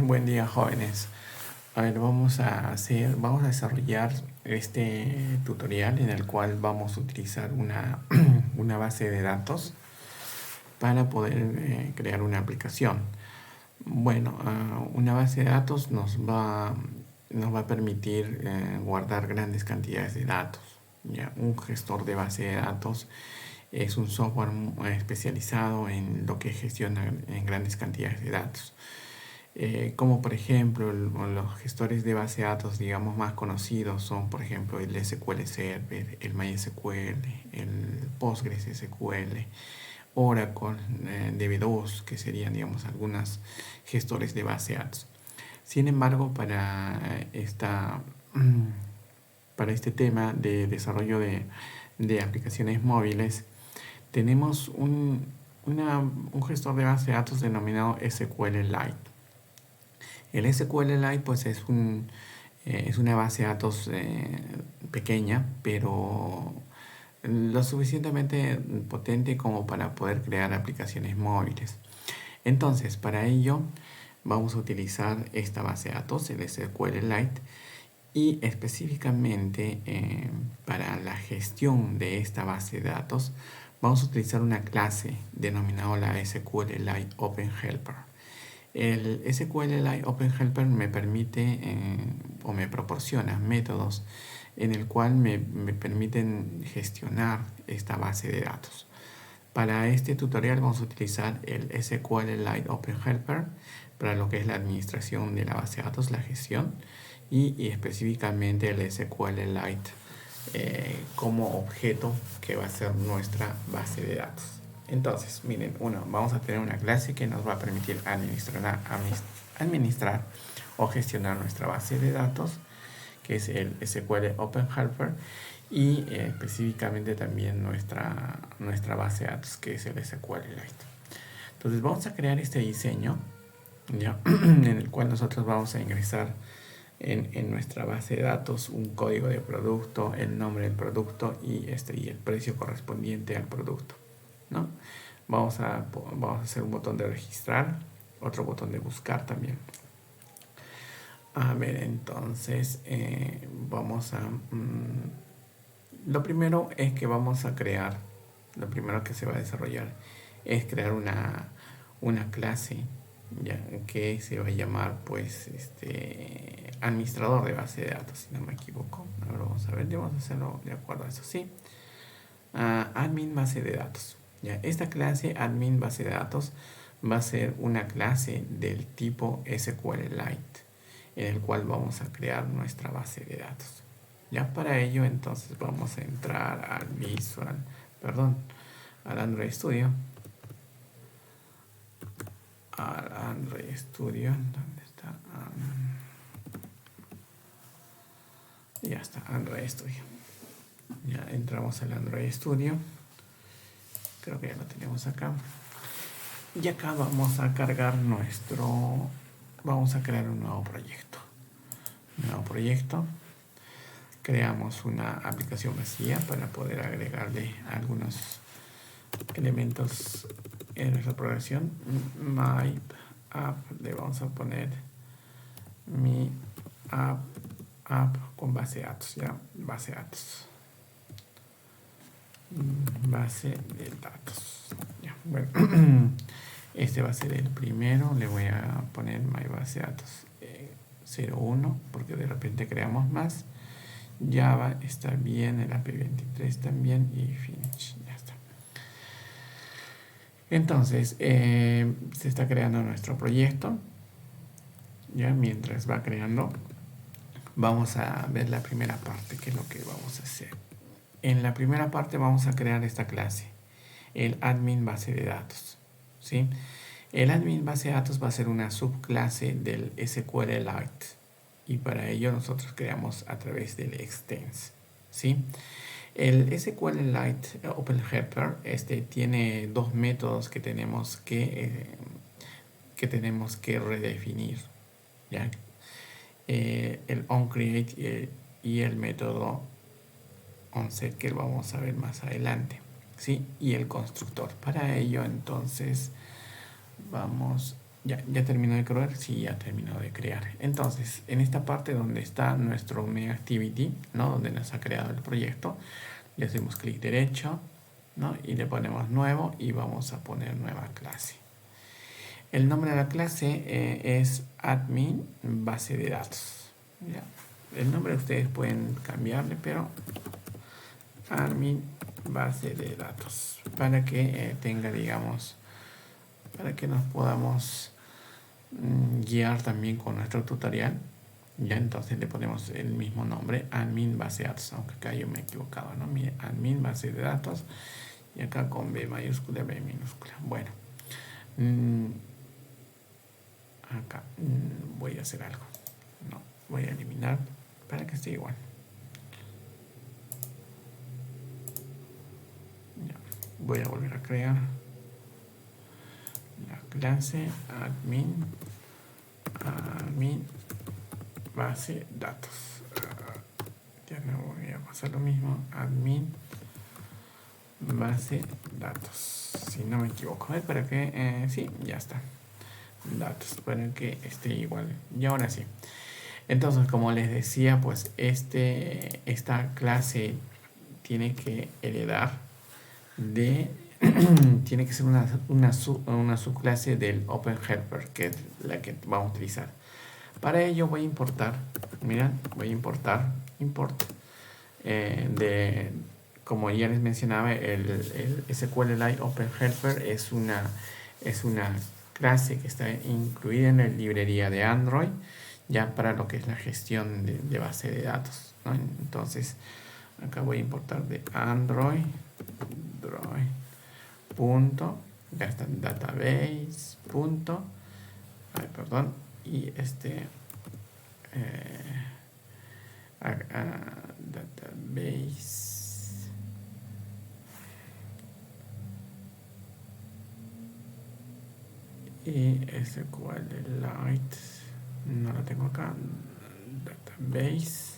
Buen día, jóvenes. A ver, vamos a desarrollar este tutorial en el cual vamos a utilizar una base de datos para poder crear una aplicación. Bueno, una base de datos nos va a permitir guardar grandes cantidades de datos. ¿Ya? Un gestor de base de datos es un software especializado en lo que gestiona en grandes cantidades de datos. Como por ejemplo los gestores de base de datos, digamos, más conocidos son, por ejemplo, el SQL Server, el MySQL, el PostgreSQL, Oracle, DB2, que serían, digamos, algunos gestores de base de datos. Sin embargo, para este tema de desarrollo de aplicaciones móviles, tenemos un gestor de base de datos denominado SQLite. El SQLite pues es una base de datos pequeña, pero lo suficientemente potente como para poder crear aplicaciones móviles. Entonces, para ello vamos a utilizar esta base de datos, el SQLite, y específicamente para la gestión de esta base de datos vamos a utilizar una clase denominada la SQLite Open Helper. El SQLite Open Helper me permite o me proporciona métodos en el cual me permiten gestionar esta base de datos. Para este tutorial vamos a utilizar el SQLite Open Helper para lo que es la administración de la base de datos, la gestión, y específicamente el SQLite como objeto que va a ser nuestra base de datos. Entonces, miren, vamos a tener una clase que nos va a permitir administrar o gestionar nuestra base de datos, que es el SQL Open Helper, y específicamente también nuestra base de datos, que es el SQLite. Entonces vamos a crear este diseño, ¿ya? En el cual nosotros vamos a ingresar en nuestra base de datos un código de producto, el nombre del producto y el precio correspondiente al producto, ¿no? Vamos a hacer un botón de registrar, otro botón de buscar también. A ver, entonces lo primero es que vamos a crear, lo primero que se va a desarrollar es crear una clase, ya, que se va a llamar pues administrador de base de datos, si no me equivoco. Ahora vamos a ver, vamos a hacerlo de acuerdo a eso, sí. Admin base de datos. ¿Ya? Esta clase admin base de datos va a ser una clase del tipo SQLite, en el cual vamos a crear nuestra base de datos. Ya para ello entonces vamos a entrar al Android Studio. Al Android Studio, ¿dónde está? Ya está, Android Studio. Ya entramos al Android Studio. Creo que ya lo tenemos acá. Y acá vamos a cargar vamos a crear un nuevo proyecto. Creamos una aplicación vacía para poder agregarle algunos elementos en nuestra programación. My app, le vamos a poner mi app con base de datos, ya, base de datos. Base de datos. Ya, bueno, este va a ser el primero. Le voy a poner my base de datos 01 porque de repente creamos más. Java está bien, el AP23 también y finish, ya está. Entonces se está creando nuestro proyecto. Ya mientras va creando, vamos a ver la primera parte, que es lo que vamos a hacer. En la primera parte vamos a crear esta clase, el admin base de datos, ¿sí? El admin base de datos va a ser una subclase del SQLite y para ello nosotros creamos a través del extends, ¿sí? El SQLite Open Helper tiene dos métodos que tenemos que redefinir, ¿ya? El onCreate y el método onSet, que lo vamos a ver más adelante, ¿sí? Y el constructor. Para ello entonces vamos Ya terminó de crear, sí, ya terminó de crear. Entonces, en esta parte donde está nuestro main activity, ¿no? Donde nos ha creado el proyecto, le hacemos clic derecho, ¿no? Y le ponemos nuevo y vamos a poner nueva clase. El nombre de la clase es admin base de datos. ¿Ya? El nombre ustedes pueden cambiarle, pero admin base de datos para que tenga, digamos, para que nos podamos guiar también con nuestro tutorial. Ya, entonces le ponemos el mismo nombre, admin base de datos, aunque acá yo me he equivocado, ¿no? Mire, admin base de datos y acá con B mayúscula, B minúscula. Bueno, acá voy a hacer algo. No, voy a eliminar para que esté igual. Ya, voy a volver a crear la clase admin base datos. Ya no voy a pasar lo mismo, admin base datos, si no me equivoco, para que sí, ya está, datos, para que esté igual. Y ahora sí, entonces como les decía, pues esta clase tiene que heredar de tiene que ser una subclase del OpenHelper, que es la que vamos a utilizar. Para ello voy a importar, miren, voy a importar, import de, como ya les mencionaba, el SQLite OpenHelper es una clase que está incluida en la librería de Android, ya para lo que es la gestión de base de datos, ¿no? Entonces, acá voy a importar de Android punto, ya está, database punto, perdón, y database y SQLite, no lo tengo acá, database,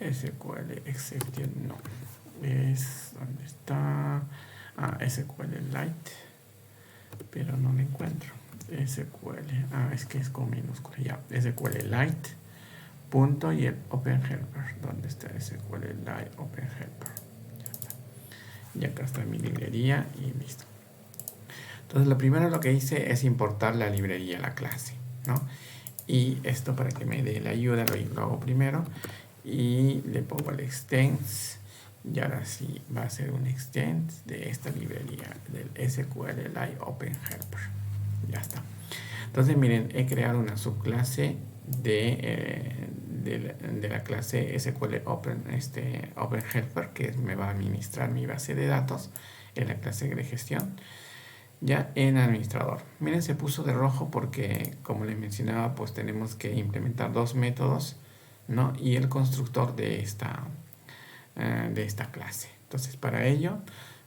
SQL exception, no, es donde está, SQLite, pero no lo encuentro. SQL, es que es con minúscula, ya, SQLite punto y el OpenHelper, donde está SQLite OpenHelper, ya está. Y acá está mi librería y listo. Entonces lo primero lo que hice es importar la librería, la clase, ¿no? Y esto, para que me dé la ayuda, lo hago primero y le pongo el extends, y ahora sí va a ser un extends de esta librería del SQLite OpenHelper. Ya está. Entonces miren, he creado una subclase de la clase SQL OpenHelper, que me va a administrar mi base de datos en la clase de gestión, ya en administrador. Miren, se puso de rojo porque, como les mencionaba, pues tenemos que implementar dos métodos, ¿no? Y el constructor de esta clase. Entonces, para ello,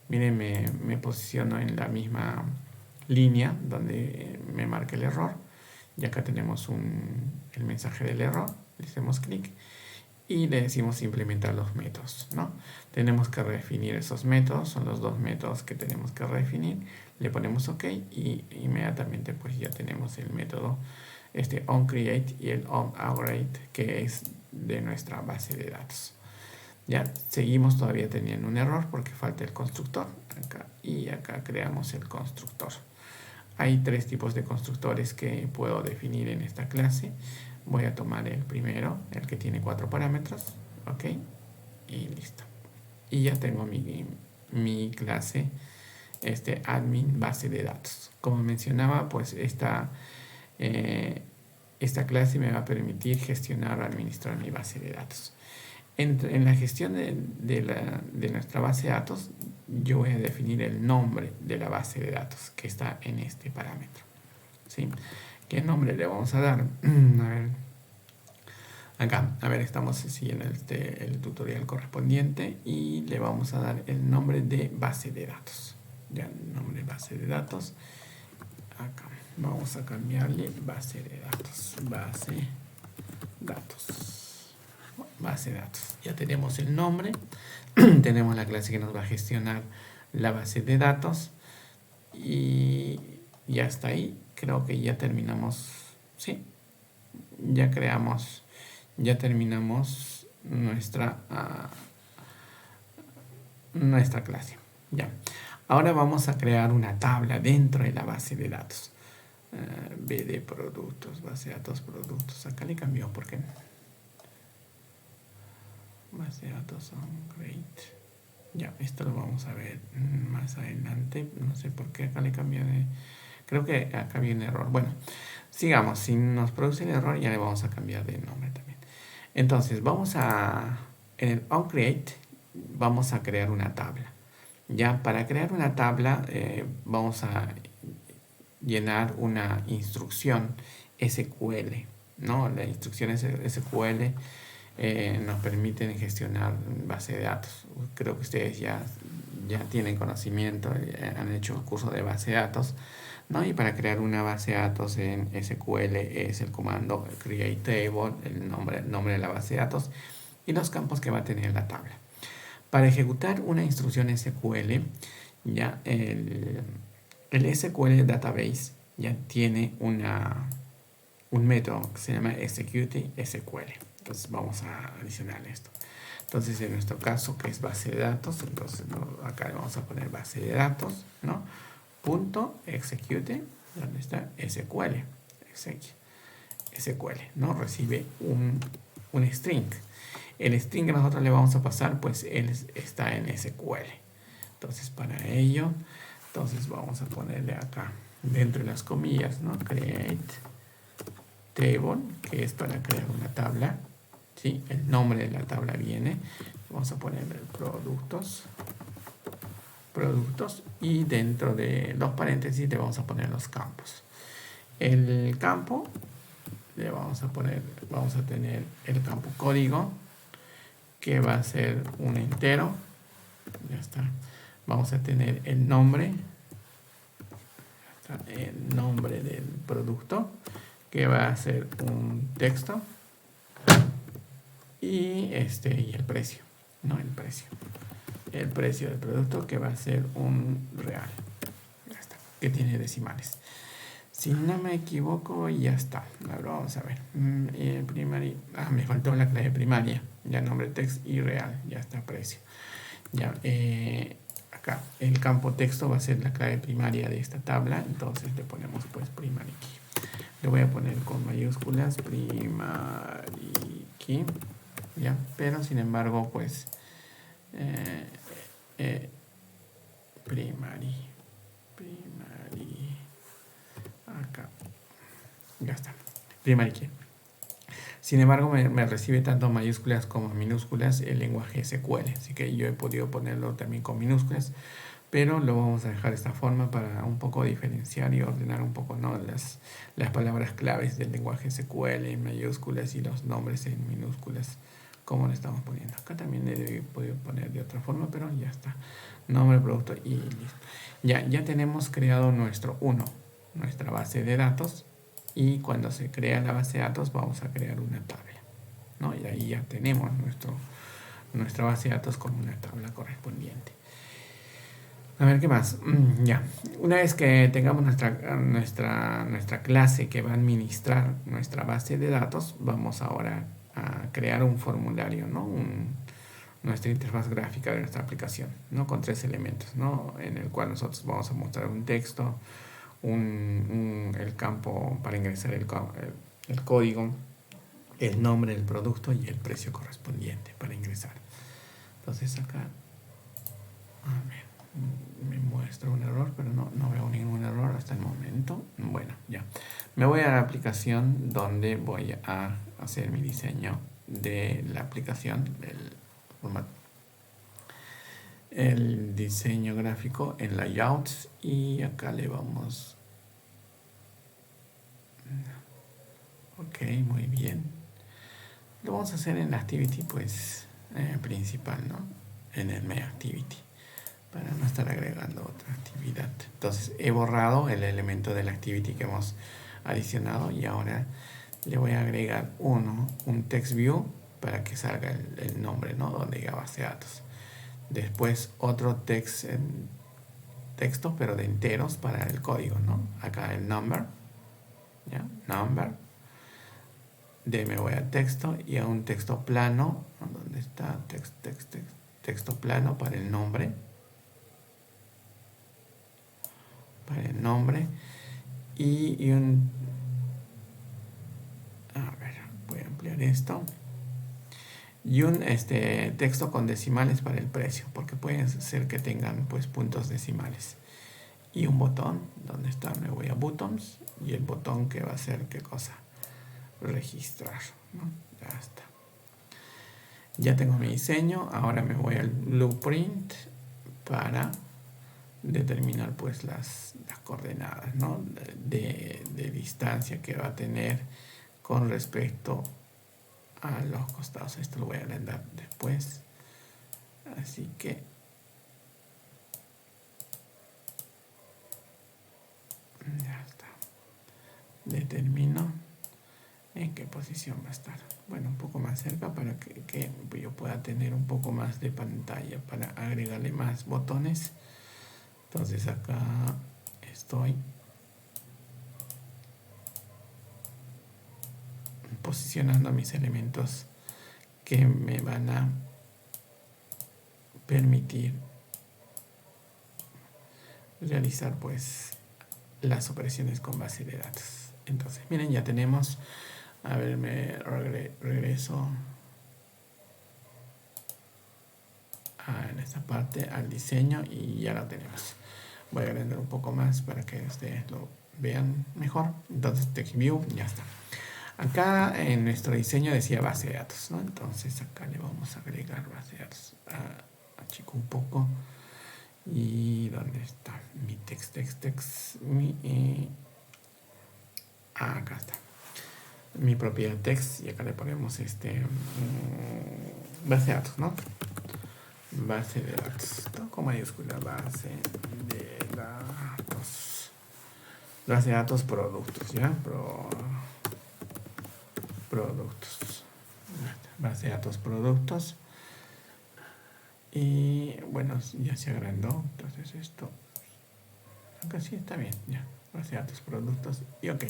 miren, me posiciono en la misma línea donde me marca el error, y acá tenemos el mensaje del error. Le hacemos clic y le decimos implementar los métodos, ¿no? Tenemos que redefinir esos métodos, son los dos métodos que tenemos que redefinir. Le ponemos OK y inmediatamente pues ya tenemos el método onCreate y el onAggregate, que es de nuestra base de datos. Ya seguimos todavía teniendo un error porque falta el constructor acá, y acá creamos el constructor. Hay tres tipos de constructores que puedo definir en esta clase. Voy a tomar el primero, el que tiene 4 parámetros, ok, y listo. Y ya tengo mi clase admin base de datos. Como mencionaba, pues esta clase me va a permitir gestionar o administrar mi base de datos. En la gestión de nuestra base de datos, yo voy a definir el nombre de la base de datos que está en este parámetro, ¿sí? ¿Qué nombre le vamos a dar? A ver, acá, estamos siguiendo el tutorial correspondiente y le vamos a dar el nombre de base de datos. Ya, el nombre de base de datos. Acá, vamos a cambiarle base de datos. Base de datos. Ya tenemos el nombre, tenemos la clase que nos va a gestionar la base de datos Y ya está ahí. Creo que ya terminamos. Sí, ya terminamos nuestra clase. Ya. Ahora vamos a crear una tabla dentro de la base de datos. BD productos, base de datos productos. Acá le cambió porque base de datos son great. Ya, esto lo vamos a ver más adelante. No sé por qué acá le cambió de... Creo que acá viene error. Bueno, sigamos. Si nos produce el error, ya le vamos a cambiar de nombre también. Entonces, en el onCreate, vamos a crear una tabla. Ya, para crear una tabla, vamos a llenar una instrucción SQL, ¿no? Las instrucciones SQL nos permiten gestionar base de datos. Creo que ustedes ya tienen conocimiento, han hecho curso de base de datos, ¿no? Y para crear una base de datos en SQL es el comando create table, el nombre de la base de datos y los campos que va a tener la tabla. Para ejecutar una instrucción SQL, ya el SQL Database ya tiene un método que se llama execute SQL. Entonces vamos a adicionar esto. Entonces en nuestro caso, que es base de datos, entonces acá le vamos a poner base de datos, ¿no? Punto execute, ¿dónde está? SQL. SQL, ¿no? Recibe un string. El string que nosotros le vamos a pasar, pues él está en SQL. Entonces para ello, entonces vamos a ponerle acá, dentro de las comillas, ¿no? Create table, que es para crear una tabla. ¿Sí? El nombre de la tabla viene. Vamos a ponerle productos. Y dentro de los paréntesis le vamos a poner los campos. El campo vamos a tener el campo código, que va a ser un entero. Ya está. Vamos a tener el nombre del producto, que va a ser un texto, y el precio, ¿no? El precio del producto, que va a ser un real. Ya está, que tiene decimales. Si no me equivoco, ya está. Ahora vamos a ver. Me faltó la clave primaria. Ya nombre, text y real. Ya está, precio. Ya, acá el campo texto va a ser la clave primaria de esta tabla. Entonces le ponemos pues primary key. Le voy a poner con mayúsculas primary key. Ya, pero sin embargo, pues primary acá. Ya está. Primary key. Sin embargo, me recibe tanto mayúsculas como minúsculas el lenguaje SQL. Así que yo he podido ponerlo también con minúsculas. Pero lo vamos a dejar de esta forma para un poco diferenciar y ordenar un poco, ¿no? las palabras claves del lenguaje SQL en mayúsculas y los nombres en minúsculas, como lo estamos poniendo. Acá también le he podido poner de otra forma, pero ya está. Nombre, producto y listo. Ya tenemos creado nuestra base de datos. Y cuando se crea la base de datos, vamos a crear una tabla, ¿no? Y ahí ya tenemos nuestra base de datos con una tabla correspondiente. A ver, ¿qué más? Ya. Una vez que tengamos nuestra clase que va a administrar nuestra base de datos, vamos ahora a crear un formulario, ¿no? Nuestra interfaz gráfica de nuestra aplicación, ¿no? Con 3 elementos, ¿no? En el cual nosotros vamos a mostrar un texto, el campo para ingresar el código, el nombre del producto y el precio correspondiente para ingresar. Entonces acá, a ver, me muestra un error, pero no veo ningún error hasta el momento. Bueno, ya. Me voy a la aplicación donde voy a hacer mi diseño de la aplicación, el diseño gráfico en layouts, y acá le vamos. Ok, muy bien. Lo vamos a hacer en la activity pues principal, ¿no? En el main activity, para no estar agregando otra actividad. Entonces he borrado el elemento de la activity que hemos adicionado, y ahora le voy a agregar un text view para que salga el nombre, ¿no? Donde diga base de datos. Después otro text texto, pero de enteros para el código, ¿no? Acá el number, ¿ya? Number. Me voy a texto y a un texto plano, ¿no? ¿Dónde está? Texto plano para el nombre. Para el nombre. Y un... A ver, voy a ampliar esto. Y un texto con decimales para el precio, porque puede ser que tengan pues puntos decimales. Y un botón, ¿dónde está? Me voy a buttons y el botón que va a ser, ¿qué cosa? Registrar, ¿no? Ya está. Ya tengo mi diseño, ahora me voy al blueprint para determinar pues las coordenadas, ¿no? de distancia que va a tener con respecto a los costados. Esto lo voy a agrandar después, así que ya está. Determino en qué posición va a estar. Bueno, un poco más cerca para que yo pueda tener un poco más de pantalla para agregarle más botones. Entonces acá estoy posicionando mis elementos que me van a permitir realizar pues las operaciones con base de datos. Entonces miren, ya tenemos, a ver, me regreso en esta parte al diseño y ya lo tenemos. Voy a agrandar un poco más para que ustedes lo vean mejor. Entonces text view, ya está. Acá en nuestro diseño decía base de datos, ¿no? Entonces acá le vamos a agregar base de datos. Achico un poco. ¿Y dónde está? Mi text. Acá está. Mi propiedad text. Y acá le ponemos base de datos, ¿no? Base de datos. Todo con mayúscula. Base de datos. Base de datos productos, ¿ya? Productos. Base de datos productos. Y bueno, ya se agrandó. Entonces esto acá sí está bien. Ya. Base de datos productos. Y ok.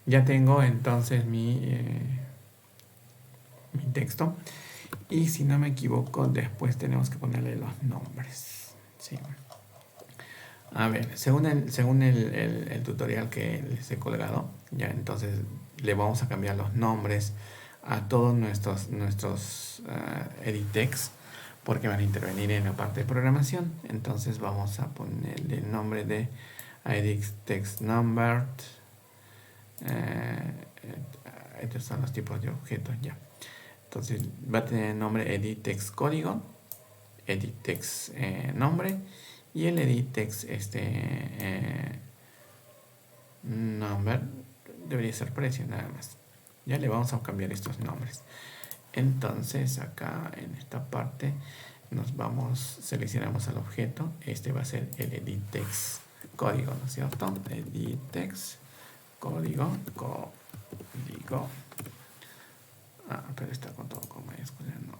Ya tengo entonces mi texto. Y si no me equivoco, después tenemos que ponerle los nombres. Sí. A ver, según el tutorial que les he colgado, ya entonces le vamos a cambiar los nombres a todos nuestros edit text, porque van a intervenir en la parte de programación. Entonces vamos a ponerle el nombre de edit text number. Estos son los tipos de objetos ya. Entonces va a tener el nombre edit text código, edit text nombre y el edit text number debería ser precio nada más. Ya le vamos a cambiar estos nombres. Entonces acá en esta parte seleccionamos al objeto. Este va a ser el edit text código, ¿no es cierto? Edit text código. Pero está con todo con mayúscula, no.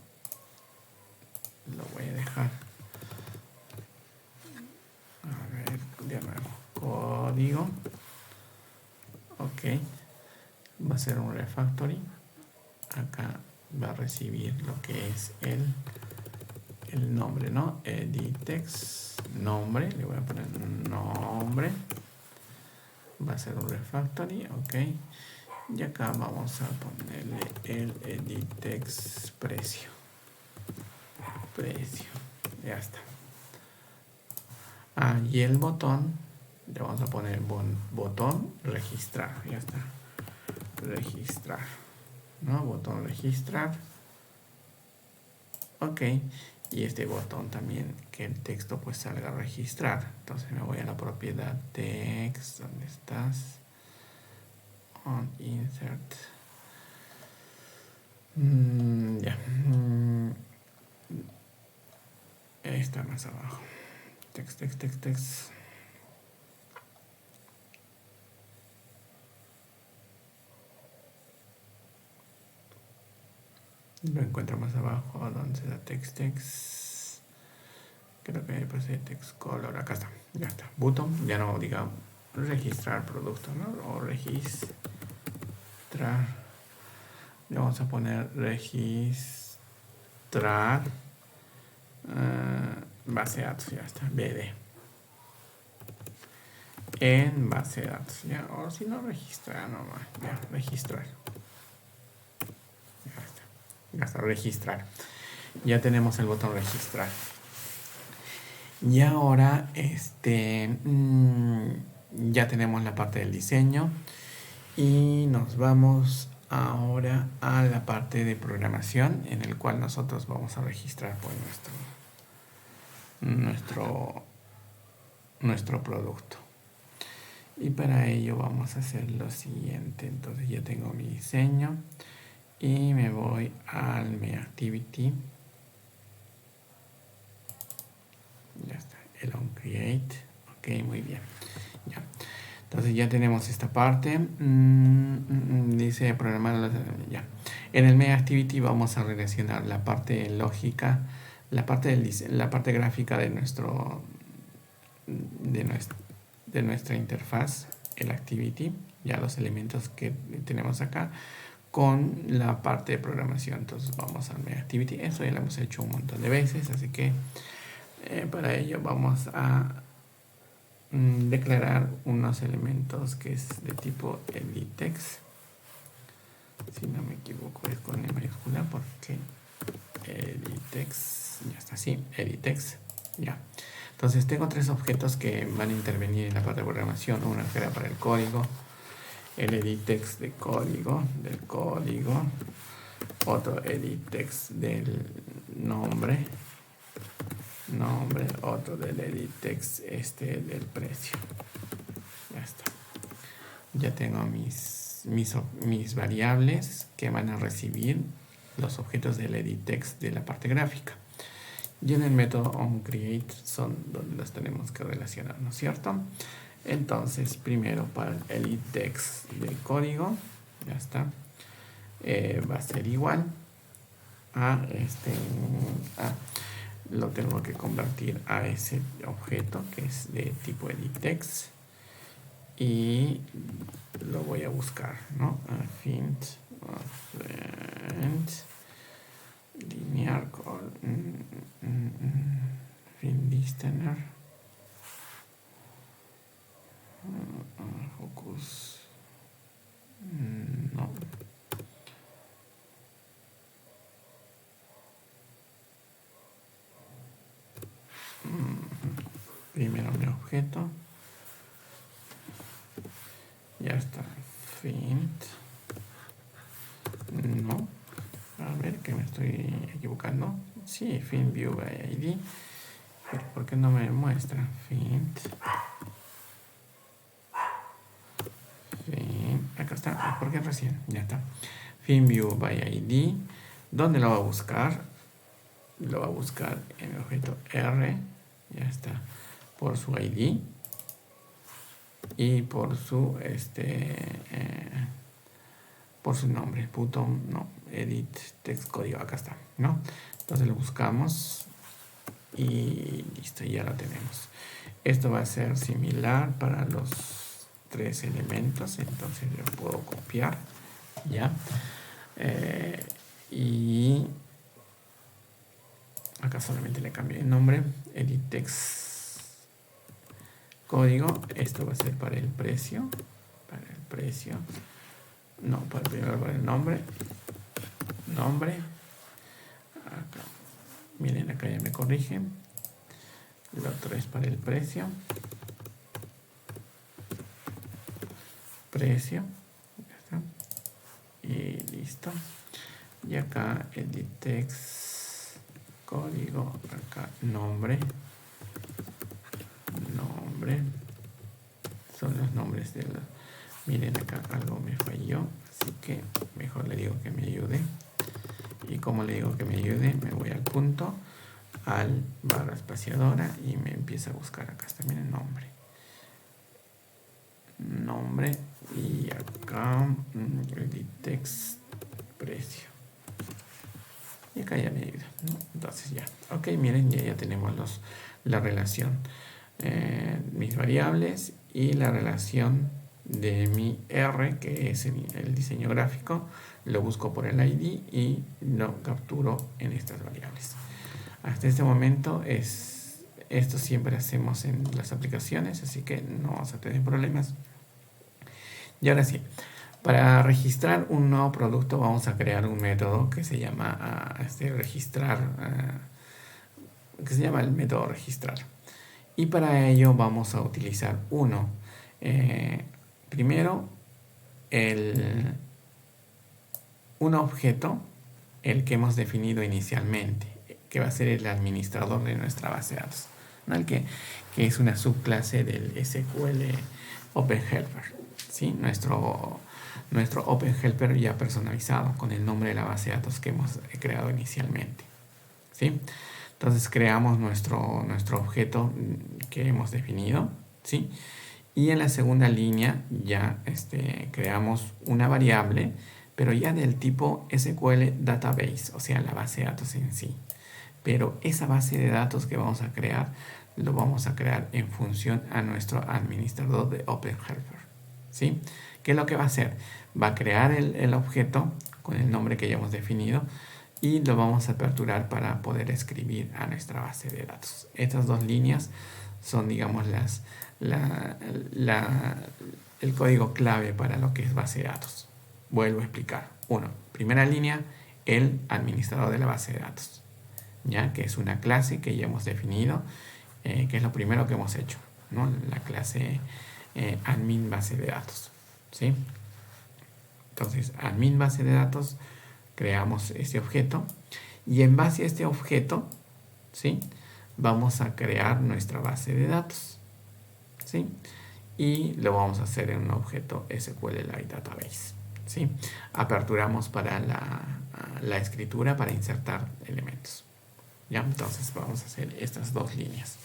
Lo voy a dejar. A ver, de nuevo. Código. Ok. Va a ser un refactory. Acá va a recibir lo que es el nombre, ¿no? Edit text nombre. Le voy a poner nombre. Va a ser un refactory. Ok. Y acá vamos a ponerle el edit text precio. Ya está. Y el botón le vamos a poner botón registrar. Ya está. Registrar, ¿no? Botón registrar. Ok. Y este botón también, que el texto pues salga a registrar. Entonces me voy a la propiedad text. ¿Dónde estás? On insert. Ya. Está más abajo. Text. Lo encuentro más abajo, donde se da text. Creo que después de text color, acá está, ya está. Button, ya no diga registrar producto, ¿no? O registrar. Le vamos a poner registrar base de datos, ya está, BD. En base de datos, ya, o si no registrar nomás, ya, registrar. Ya está, registrar. Ya tenemos el botón registrar. Y ahora ya tenemos la parte del diseño y nos vamos ahora a la parte de programación en el cual nosotros vamos a registrar pues nuestro producto. Y para ello vamos a hacer lo siguiente. Entonces ya tengo mi diseño y me voy al MeActivity. Ya está, el onCreate. Ok, muy bien. Ya. Entonces ya tenemos esta parte. Dice programar. Ya. En el MeActivity vamos a relacionar la parte lógica, la parte gráfica de nuestra interfaz, el Activity, ya los elementos que tenemos acá, con la parte de programación. Entonces vamos al MeActivity. Eso ya lo hemos hecho un montón de veces, así que para ello vamos a declarar unos elementos que es de tipo editText. Si no me equivoco es con E mayúscula porque editText, ya está así, editText, ya. Entonces tengo tres objetos que van a intervenir en la parte de programación. Una que era para el código, el editText del código, otro editText del nombre, otro del editText del precio. Ya está. Ya tengo mis variables que van a recibir los objetos del editText de la parte gráfica. Y en el método onCreate son donde los tenemos que relacionar, ¿no es cierto? Entonces, primero para el editText del código, ya está, va a ser igual a lo tengo que convertir a ese objeto que es de tipo editText y lo voy a buscar, ¿no? Fint linear call fin listener focus no primero mi objeto, ya está, fint no, a ver que me estoy equivocando, sí, fint view by id, pero ¿por qué no me muestra? Fint, acá está, ¿por qué recién? Ya está, fint view by id. ¿Dónde lo va a buscar? Lo va a buscar en el objeto R, ya está, por su ID y por su nombre, button, no, edit text código, acá está, ¿no? Entonces lo buscamos y listo, ya lo tenemos. Esto va a ser similar para los tres elementos, entonces yo puedo copiar, ¿ya? Y acá solamente le cambio el nombre, edit text código. Esto va a ser para el precio, no, primero para el nombre, acá, miren, acá ya me corrigen. El otro es para el precio, ya está, y listo. Y acá edit text código, acá nombre, son los nombres de los. Miren, acá algo me falló, así que mejor le digo que me ayude. Y como le digo que me ayude, me voy al punto, al barra espaciadora y me empieza a buscar. Acá está, miren, nombre y acá edit text precio. Y acá ya me ayuda, ¿no? Entonces ya, ok, miren, ya tenemos la relación. Mis variables y la relación de mi R, que es el diseño gráfico, lo busco por el ID y lo capturo en estas variables. Hasta este momento esto siempre hacemos en las aplicaciones, así que no vamos a tener problemas. Y ahora sí, para registrar un nuevo producto vamos a crear un método que se llama registrar, que se llama el método registrar. Y para ello vamos a utilizar primero un objeto, el que hemos definido inicialmente, que va a ser el administrador de nuestra base de datos, ¿no? que es una subclase del SQL OpenHelper, ¿sí? Nuestro OpenHelper ya personalizado con el nombre de la base de datos que hemos creado inicialmente, ¿sí? Entonces creamos nuestro objeto que hemos definido, ¿sí? Y en la segunda línea ya creamos una variable, pero ya del tipo SQL Database, o sea, la base de datos en sí. Pero esa base de datos que vamos a crear, lo vamos a crear en función a nuestro administrador de OpenHelper, ¿sí? ¿Qué es lo que va a hacer? Va a crear el objeto con el nombre que ya hemos definido y lo vamos a aperturar para poder escribir a nuestra base de datos. Estas dos líneas son, digamos, el código clave para lo que es base de datos. Vuelvo a explicar. Primera línea, el administrador de la base de datos, ¿ya? Que es una clase que ya hemos definido, que es lo primero que hemos hecho, ¿no? La clase admin base de datos, ¿sí? Entonces, admin base de datos, creamos este objeto y en base a este objeto, ¿sí? Vamos a crear nuestra base de datos, ¿sí? Y lo vamos a hacer en un objeto SQLite Database, ¿sí? Aperturamos para la escritura para insertar elementos, ¿ya? Entonces vamos a hacer estas dos líneas.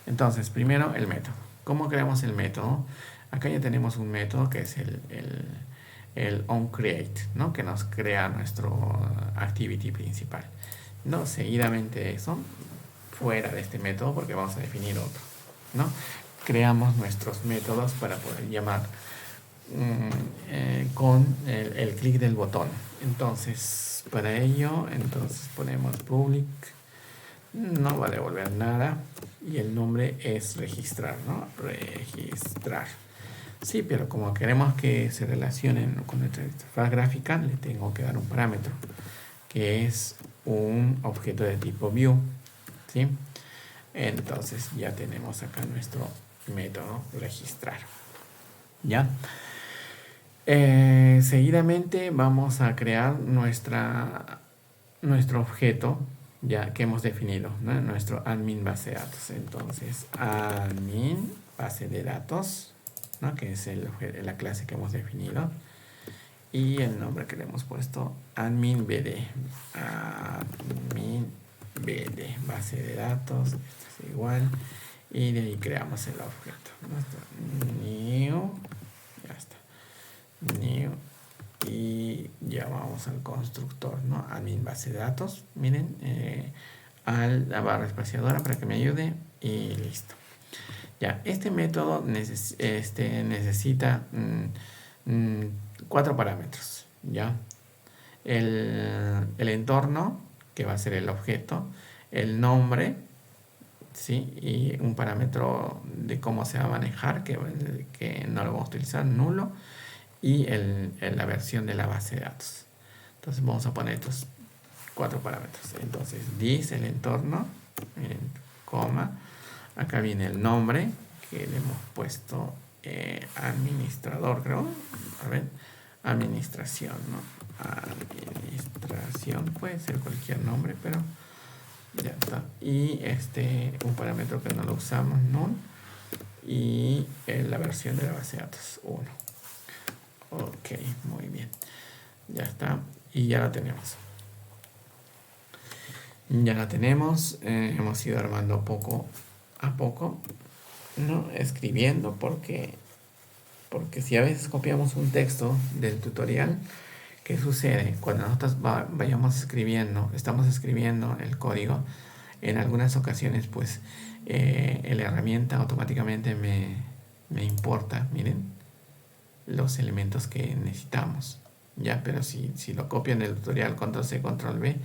Entonces, primero el método. ¿Cómo creamos el método? Acá ya tenemos un método que es el onCreate, ¿no? Que nos crea nuestro activity principal, ¿no? Seguidamente de eso, fuera de este método, porque vamos a definir otro, ¿no? Creamos nuestros métodos para poder llamar con el clic del botón. Entonces, para ello, ponemos public, no va a devolver nada y el nombre es registrar, ¿no? Registrar. Sí, pero como queremos que se relacionen con nuestra interfaz gráfica, le tengo que dar un parámetro, que es un objeto de tipo view, ¿sí? Entonces ya tenemos acá nuestro método registrar, ¿ya? Seguidamente vamos a crear nuestro objeto, ya que hemos definido, ¿no? Nuestro admin base de datos. Entonces, admin base de datos, ¿no? Que es la clase que hemos definido, y el nombre que le hemos puesto admin bd, base de datos. Esto es igual, y de ahí creamos el objeto, nuestro new, ya está, new, y ya vamos al constructor, ¿no? Admin base de datos, miren, a la barra espaciadora para que me ayude, y listo. Ya, este método necesita 4 parámetros, ¿ya? El entorno, que va a ser el objeto, el nombre, ¿sí? Y un parámetro de cómo se va a manejar, que no lo vamos a utilizar, nulo, y la versión de la base de datos. Entonces vamos a poner estos 4 parámetros. Entonces, this, el entorno, coma, acá viene el nombre, que le hemos puesto administrador, creo. A ver, administración, ¿no? Administración, puede ser cualquier nombre, pero ya está. Y un parámetro que no lo usamos, null, y la versión de la base de datos 1. Ok, muy bien. Ya está. Y ya la tenemos. Ya la tenemos. Hemos ido armando poco a poco, ¿no? Escribiendo, porque si a veces copiamos un texto del tutorial, ¿qué sucede? Cuando nosotros vayamos escribiendo, estamos escribiendo el código, en algunas ocasiones pues la herramienta automáticamente me importa, miren, los elementos que necesitamos, ya, pero si lo copian del tutorial control C, control V,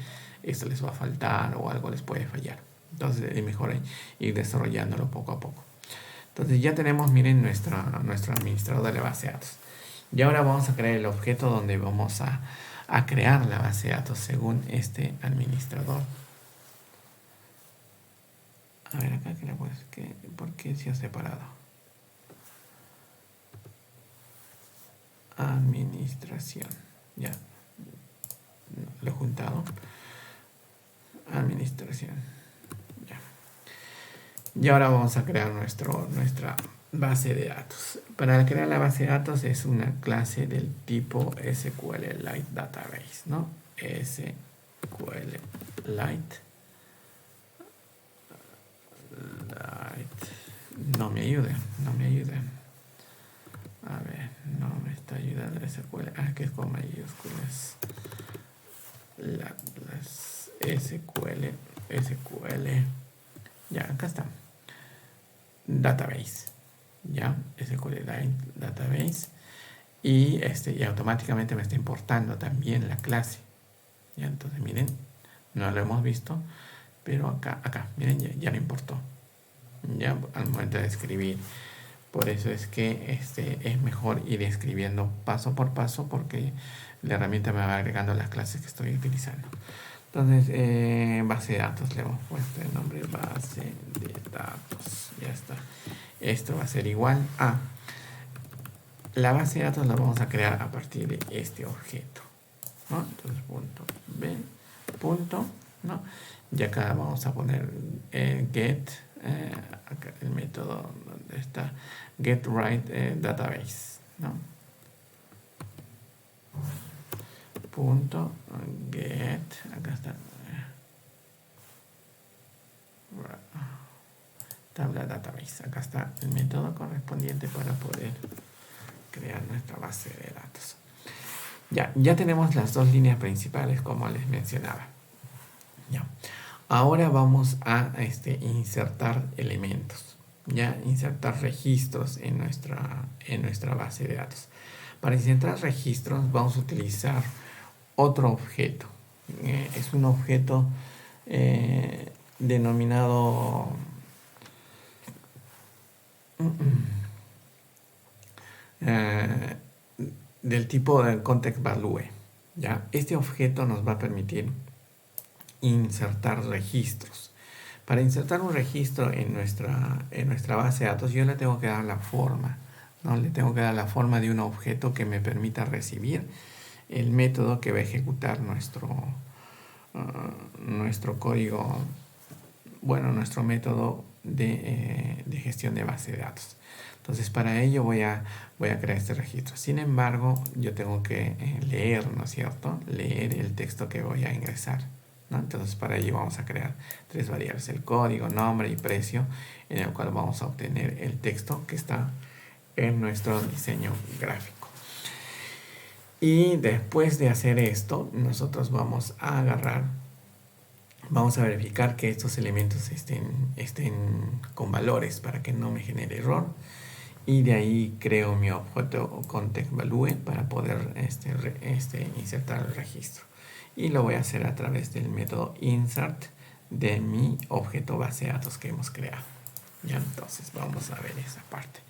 esto les va a faltar o algo les puede fallar. Entonces es mejor ir desarrollándolo poco a poco. Entonces ya tenemos, miren, nuestro administrador de la base de datos. Y ahora vamos a crear el objeto donde vamos a crear la base de datos según este administrador. A ver, acá, ¿por qué se ha separado? Administración. Ya. Lo he juntado. Administración. Ya. Y ahora vamos a crear nuestra base de datos. Para crear la base de datos es una clase del tipo SQLite Database, ¿no? SQLite no me ayuda. A ver, no me está ayudando SQL. Que es con mayúsculas. Las SQL. Ya, acá está. Database. Ya, SQLite Database. Y automáticamente me está importando también la clase. Ya, entonces miren, no lo hemos visto, pero acá, miren, ya lo importó. Ya al momento de escribir. Por eso es que es mejor ir escribiendo paso por paso, porque la herramienta me va agregando las clases que estoy utilizando. Entonces, base de datos, le hemos puesto el nombre base de datos. Ya está. Esto va a ser igual a la base de datos. La vamos a crear a partir de este objeto, ¿no? Entonces, punto B, punto, ¿no? Y acá vamos a poner get, acá el método donde está getWriteDatabase, ¿no? Punto get, acá está, tabla database, acá está el método correspondiente para poder crear nuestra base de datos. Ya tenemos las dos líneas principales, como les mencionaba. Ya. Ahora vamos a insertar elementos, ya insertar registros en nuestra base de datos. Para insertar registros vamos a utilizar otro objeto. Es un objeto denominado del tipo de context value. ¿Ya? Este objeto nos va a permitir insertar registros. Para insertar un registro en nuestra base de datos, yo le tengo que dar la forma, ¿no? Le tengo que dar la forma de un objeto que me permita recibir el método que va a ejecutar nuestro código, bueno, nuestro método de gestión de base de datos. Entonces, para ello voy a crear este registro. Sin embargo, yo tengo que leer, ¿no es cierto? Leer el texto que voy a ingresar, ¿no? Entonces, para ello vamos a crear tres variables: el código, nombre y precio, en el cual vamos a obtener el texto que está en nuestro diseño gráfico. Y después de hacer esto, nosotros vamos a verificar que estos elementos estén con valores para que no me genere error. Y de ahí creo mi objeto context value para poder insertar el registro. Y lo voy a hacer a través del método insert de mi objeto base de datos que hemos creado. Ya, entonces vamos a ver esa parte.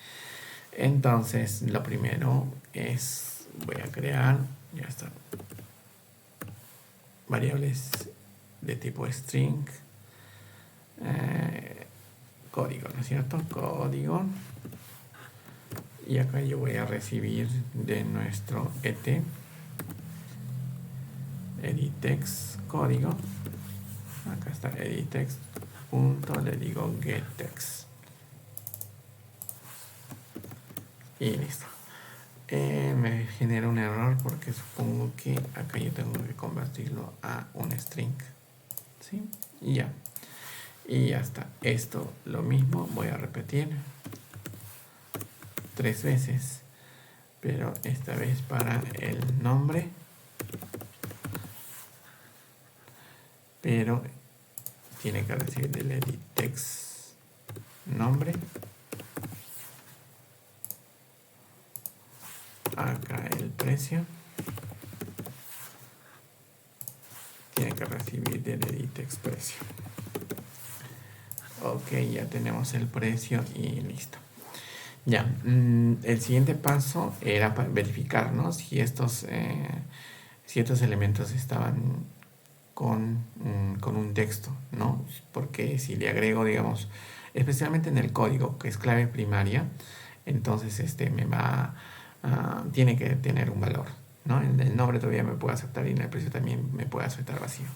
Entonces, lo primero es, voy a crear, ya está, variables de tipo string, código, ¿no es cierto? Código. Y acá yo voy a recibir de nuestro editText código. Acá está editText, punto, le digo getText. Y listo. Me genera un error porque supongo que acá yo tengo que convertirlo a un string. ¿Sí? Y ya. Y ya está. Esto lo mismo voy a repetir 3 veces, pero esta vez para el nombre, pero tiene que recibir del edit text nombre. Acá el precio tiene que recibir del edit text precio. Ok, ya tenemos el precio y listo. Ya, el siguiente paso era para verificar, ¿no? Si estos elementos estaban con un texto, ¿no? Porque si le agrego, digamos, especialmente en el código, que es clave primaria, entonces tiene que tener un valor, ¿no? El nombre todavía me puede aceptar y en el precio también me puede aceptar vacío.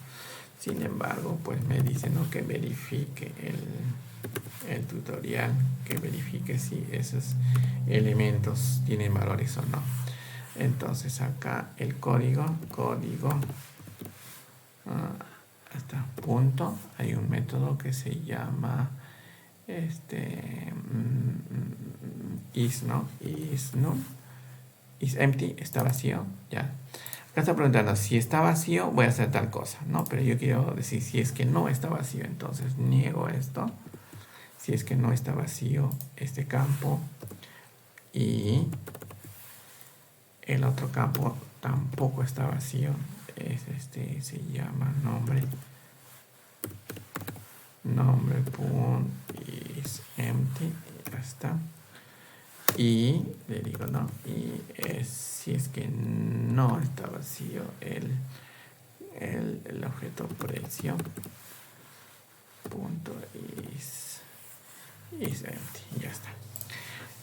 Sin embargo, pues me dice, ¿no?, que verifique el tutorial, que verifique si esos elementos tienen valores o no. Entonces acá el código hasta punto, hay un método que se llama is, ¿no? Is empty, está vacío, ya. Acá está preguntando, si está vacío voy a hacer tal cosa, ¿no? Pero yo quiero decir, si es que no está vacío, entonces niego esto. Si es que no está vacío este campo y el otro campo tampoco está vacío, se llama nombre is empty, ya está. Y le digo, no, y si es que no está vacío el objeto precio punto is empty, ya está.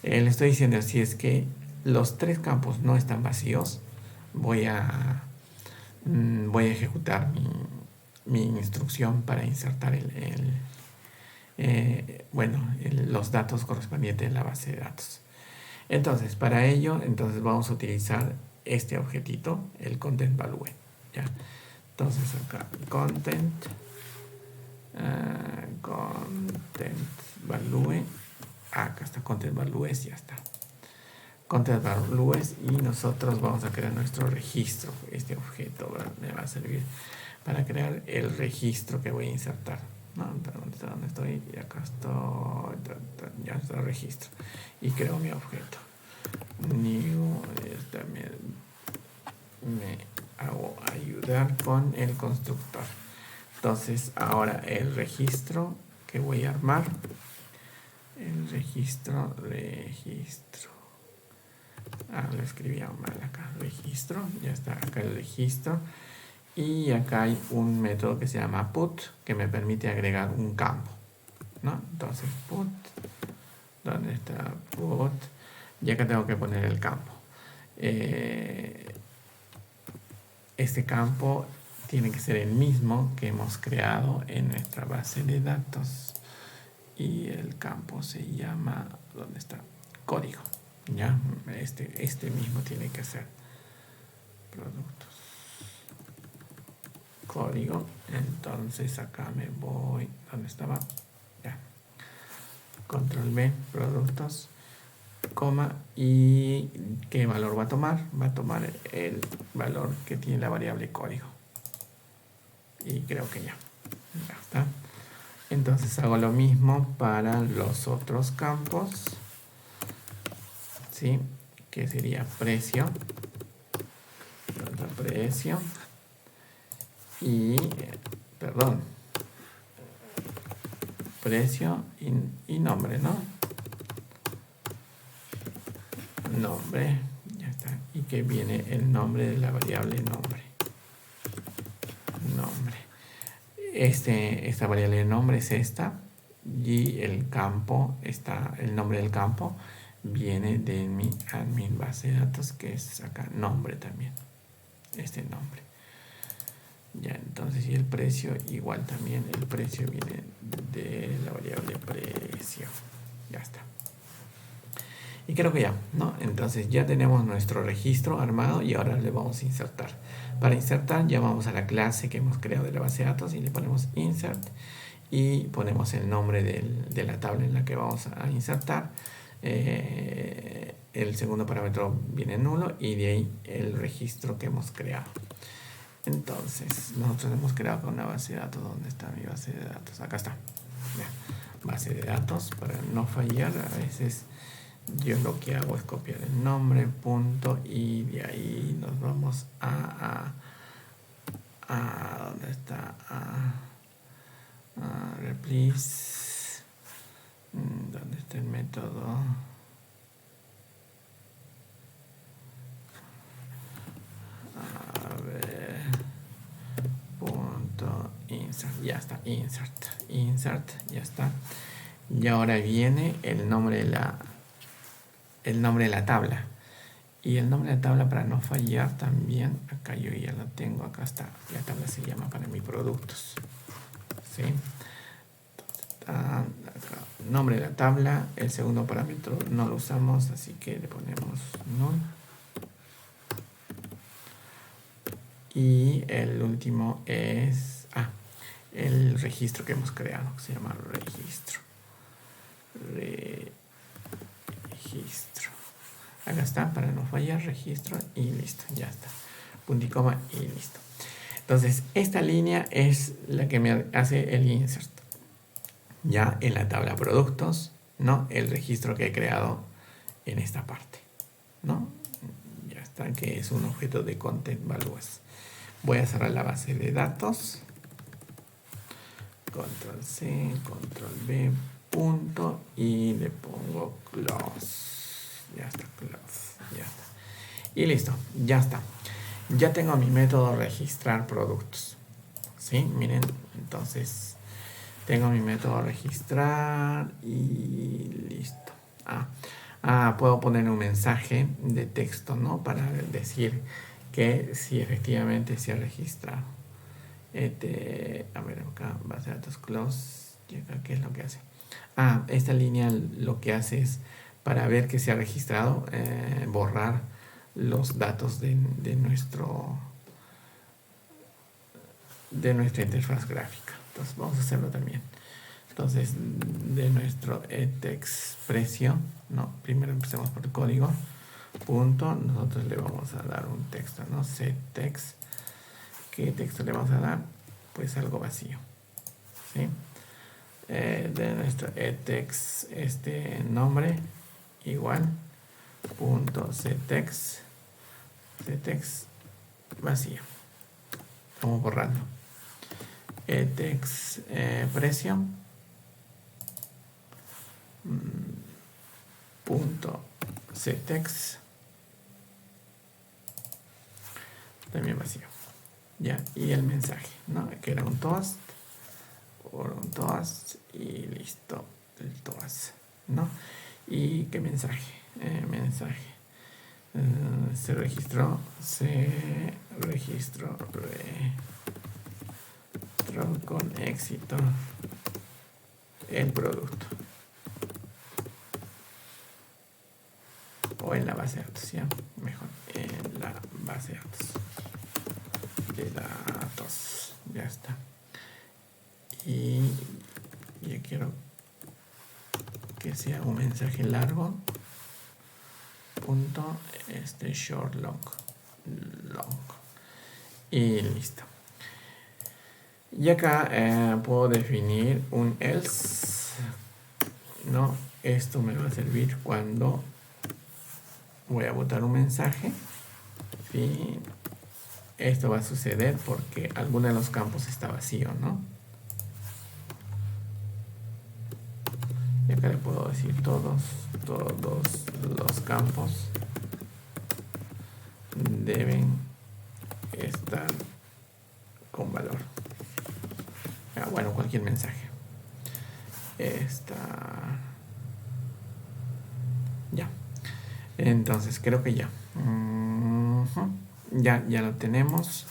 Le estoy diciendo, si es que los tres campos no están vacíos, voy a ejecutar mi instrucción para insertar los datos correspondientes en la base de datos. Entonces, para ello, vamos a utilizar este objetito, el content value, ¿ya? Entonces acá, content value, acá está content values, ya está. Content values, y nosotros vamos a crear nuestro registro. Este objeto me va a servir para crear el registro que voy a insertar, ¿no? ¿Dónde estoy? Y acá estoy, ya está el registro. Y creo mi objeto. New, me hago ayudar con el constructor. Entonces, ahora el registro que voy a armar. El registro. Lo escribí mal acá. Registro, ya está acá el registro. Y acá hay un método que se llama put, que me permite agregar un campo, ¿no? Entonces put, ¿dónde está put? Y acá tengo que poner el campo. Este campo tiene que ser el mismo que hemos creado en nuestra base de datos. Y el campo se llama, ¿dónde está? Código. ¿Ya? Este mismo tiene que ser productos. Código. Entonces acá me voy, ¿dónde estaba? Ya. Control B, productos, coma, y ¿qué valor va a tomar? Va a tomar el valor que tiene la variable código. Y creo que ya está. Entonces hago lo mismo para los otros campos, ¿sí? Que sería precio, y precio y nombre, ¿no? Nombre, ya está. Y que viene el nombre de la variable nombre. Esta variable de nombre es esta, y el campo el nombre del campo viene de mi admin base de datos, que es acá nombre también, este nombre. Ya, entonces, y el precio igual también, el precio viene de la variable precio. Ya está. Y creo que ya, ¿no? Entonces ya tenemos nuestro registro armado y ahora le vamos a insertar. Para insertar, llamamos a la clase que hemos creado de la base de datos y le ponemos insert y ponemos el nombre de la tabla en la que vamos a insertar. El segundo parámetro viene nulo y de ahí el registro que hemos creado. Entonces, nosotros hemos creado una base de datos. ¿Dónde está mi base de datos? Acá está. Ya. Base de datos, para no fallar. A veces yo lo que hago es copiar el nombre, punto, y de ahí nos vamos a ¿dónde está? Replace. ¿Dónde está el método? A ver, punto insert, ya está, insert, ya está. Y ahora viene el nombre de la tabla. Y el nombre de la tabla, para no fallar también, acá yo ya lo tengo, acá está. La tabla se llama para mis productos. ¿Sí? Entonces, acá, nombre de la tabla, el segundo parámetro no lo usamos, así que le ponemos null. Y el último es el registro que hemos creado, que se llama registro. Acá está, para no fallar, registro, y listo, ya está. Punto y coma y listo. Entonces, esta línea es la que me hace el insert. Ya en la tabla productos, ¿no? El registro que he creado en esta parte, ¿no? Ya está, que es un objeto de content values. Voy a cerrar la base de datos. Control C, Control V, punto, y le pongo close. Ya está, close. Ya está. Y listo, ya está. Ya tengo mi método registrar productos. ¿Sí? Miren, entonces tengo mi método registrar y listo. Puedo poner un mensaje de texto, ¿no? Para decir que si efectivamente se ha registrado. A ver, acá, base de datos close. ¿Y acá qué es lo que hace? Esta línea lo que hace es, para ver que se ha registrado, borrar los datos de nuestra interfaz gráfica. Entonces vamos a hacerlo también. Entonces, de nuestro text precio, no, primero empecemos por el código, punto, nosotros le vamos a dar un texto, ¿no? setText. ¿Qué texto le vamos a dar? Pues algo vacío, ¿sí? De nuestro text, nombre, igual, punto setText vacío. Estamos borrando. Text precio, punto setText también vacío. Ya, y el mensaje, ¿no? Que era un toast, y listo, el toast, ¿no? ¿Y qué mensaje? Se registró con éxito el producto. O en la base de datos, ¿ya? Mejor, en la base de datos. Ya está. Y yo quiero que sea un mensaje largo. Punto, short, long. Y listo. Y acá puedo definir un else, ¿no? Esto me va a servir cuando voy a botar un mensaje. Fin. Esto va a suceder porque alguno de los campos está vacío, ¿no? Y acá le puedo decir todos los campos deben estar con valor. Bueno, cualquier mensaje. Ya. Entonces creo que ya. Ya lo tenemos.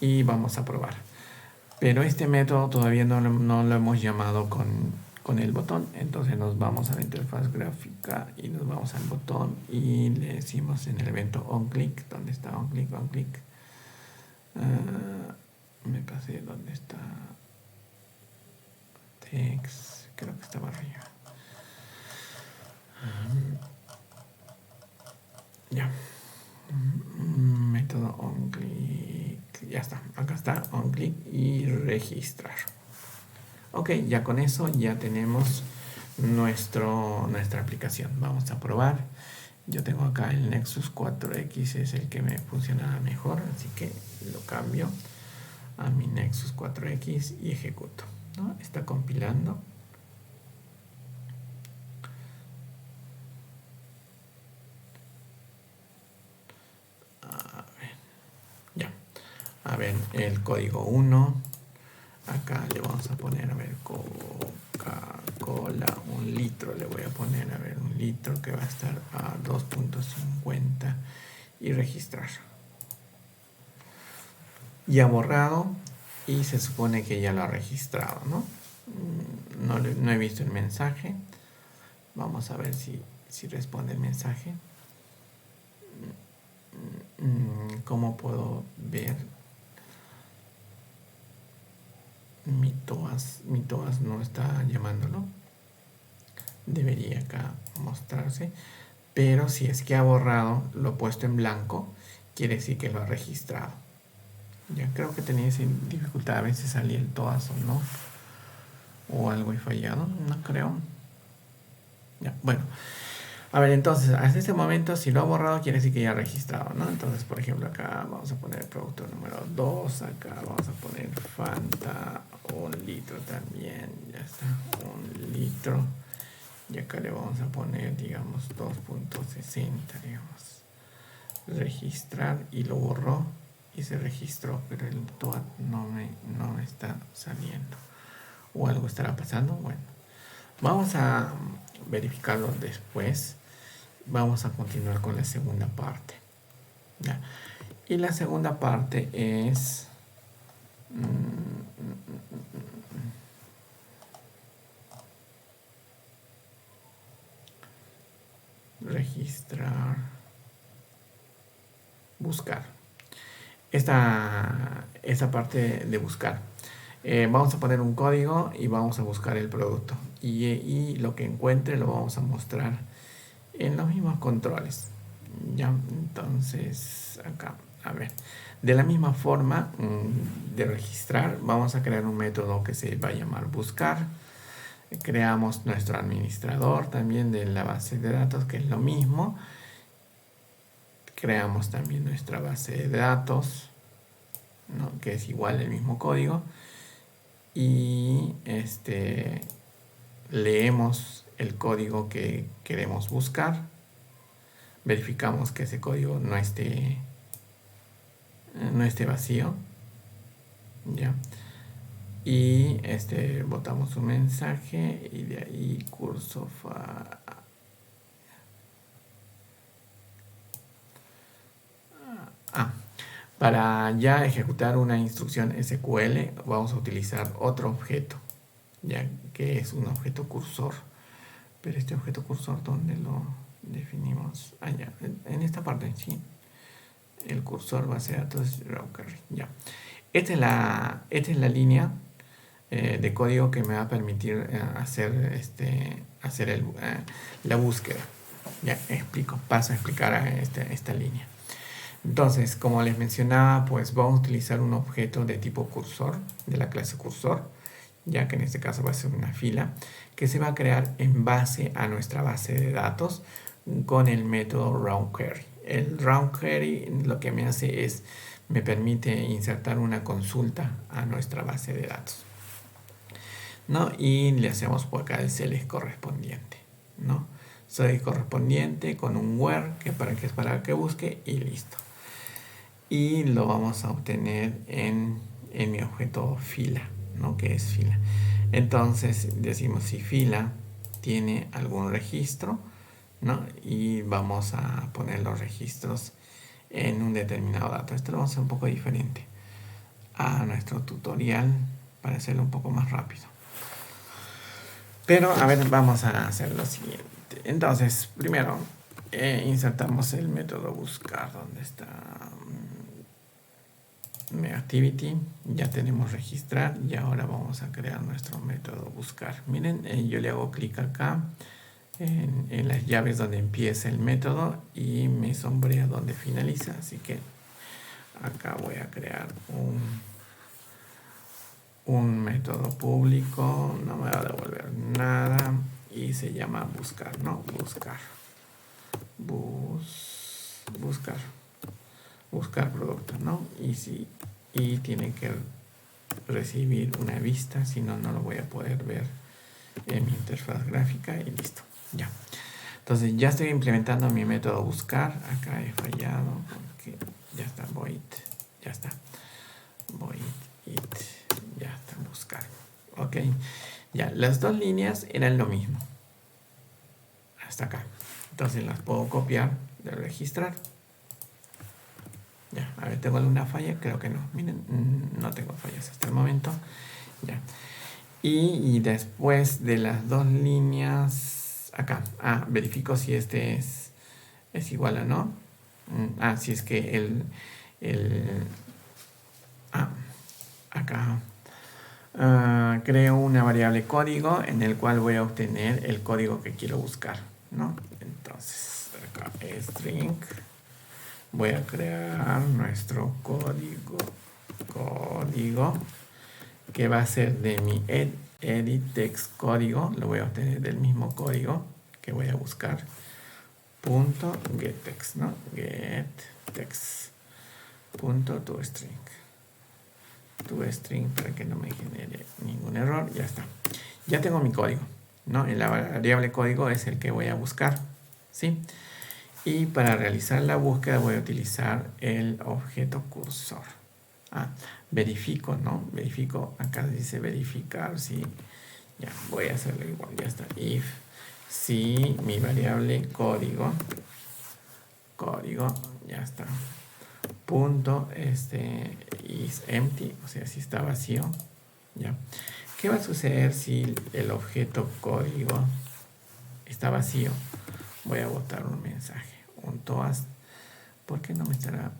Y vamos a probar. Pero este método todavía no lo hemos llamado con el botón. Entonces nos vamos a la interfaz gráfica y nos vamos al botón y le decimos en el evento onClick. ¿Dónde está onClick? Me pasé. ¿Dónde está? Text. Creo que estaba arriba. Ya. Método on click, ya está, acá está, on click y registrar. Ok, ya con eso ya tenemos nuestra aplicación. Vamos a probar. Yo tengo acá el Nexus 4X, es el que me funciona mejor, así que lo cambio a mi Nexus 4X y ejecuto, ¿no? Está compilando. A ver, el código 1. Acá le vamos a poner, a ver, Coca-Cola, 1 litro. Le voy a poner, a ver, 1 litro que va a estar a 2.50 y registrar. Ya borrado y se supone que ya lo ha registrado, ¿no? No he visto el mensaje. Vamos a ver si responde el mensaje. ¿Cómo puedo ver? Mi TOAS no está llamándolo. Debería acá mostrarse. Pero si es que ha borrado, lo he puesto en blanco, quiere decir que lo ha registrado. Ya creo que tenía esa dificultad. A veces salía el TOAS o no. O algo he fallado. No creo. Ya, bueno. A ver, entonces, hasta este momento, si lo ha borrado, quiere decir que ya ha registrado, ¿no? Entonces, por ejemplo, acá vamos a poner el producto número 2. Acá vamos a poner Fanta, 1 litro también. Ya está, 1 litro. Y acá le vamos a poner, digamos, 2.60, digamos. Registrar y lo borró y se registró, pero el TOAD no me está saliendo. O algo estará pasando. Bueno, vamos a verificarlo después. Vamos a continuar con la segunda parte. ¿Ya? Y la segunda parte es registrar, buscar. Esta parte de buscar. Vamos a poner un código y vamos a buscar el producto. Y lo que encuentre lo vamos a mostrar en los mismos controles. Ya, entonces acá, a ver, de la misma forma de registrar, vamos a crear un método que se va a llamar buscar. Creamos nuestro administrador también de la base de datos, que es lo mismo. Creamos también nuestra base de datos, ¿no? Que es igual el mismo código. Y leemos el código que queremos buscar. Verificamos que ese código no esté vacío. Ya. Y botamos un mensaje y de ahí curso para ya ejecutar una instrucción SQL vamos a utilizar otro objeto, ya que es un objeto cursor. Pero este objeto cursor, ¿dónde lo definimos? Allá, en esta parte, sí. El cursor base de datos Router. Ya. Esta es la línea de código que me va a permitir hacer la búsqueda. Ya explico, paso a explicar esta línea. Entonces, como les mencionaba, pues vamos a utilizar un objeto de tipo cursor, de la clase cursor, ya que en este caso va a ser una fila, que se va a crear en base a nuestra base de datos con el método roundQuery. El roundQuery lo que me hace es, me permite insertar una consulta a nuestra base de datos, ¿no? Y le hacemos por acá el select correspondiente, ¿no? Select correspondiente con un where, que es para que busque, y listo. Y lo vamos a obtener en mi objeto fila, ¿no? Que es fila. Entonces decimos si fila tiene algún registro, ¿no? Y vamos a poner los registros en un determinado dato. Esto lo vamos a hacer un poco diferente a nuestro tutorial para hacerlo un poco más rápido. Pero a ver, vamos a hacer lo siguiente. Entonces, primero insertamos el método buscar. ¿Dónde está? Activity, ya tenemos registrar y ahora vamos a crear nuestro método buscar. Miren, yo le hago clic acá en las llaves donde empieza el método y me sombrea donde finaliza, así que acá voy a crear un método público, no me va a devolver nada y se llama buscar, ¿no? Buscar producto, ¿no? Y tiene que recibir una vista, si no, no lo voy a poder ver en mi interfaz gráfica y listo, ya. Entonces ya estoy implementando mi método buscar. Acá he fallado porque ya está void, ya está void it, ya está buscar. Ok, ya, las dos líneas eran lo mismo hasta acá. Entonces las puedo copiar de registrar. Ya, a ver, ¿tengo alguna falla? Creo que no. Miren, no tengo fallas hasta el momento. Ya. Y después de las dos líneas, acá, verifico si este es igual a no. Si es que acá creo una variable código en el cual voy a obtener el código que quiero buscar, ¿no? Entonces, acá string, voy a crear nuestro código que va a ser de mi edit text código, lo voy a obtener del mismo código que voy a buscar, punto getText, ¿no? GetText punto toString para que no me genere ningún error. Ya está, ya tengo mi código, ¿no? En la variable código es el que voy a buscar, ¿sí? Y para realizar la búsqueda voy a utilizar el objeto cursor. Verifico, ¿no? Verifico, acá dice verificar, sí. Ya, voy a hacerlo igual, ya está. If, si mi variable código, ya está. Punto, is empty, o sea, si está vacío, ya. ¿Qué va a suceder si el objeto código está vacío? Voy a botar un mensaje, un toast. ¿Por qué no me estará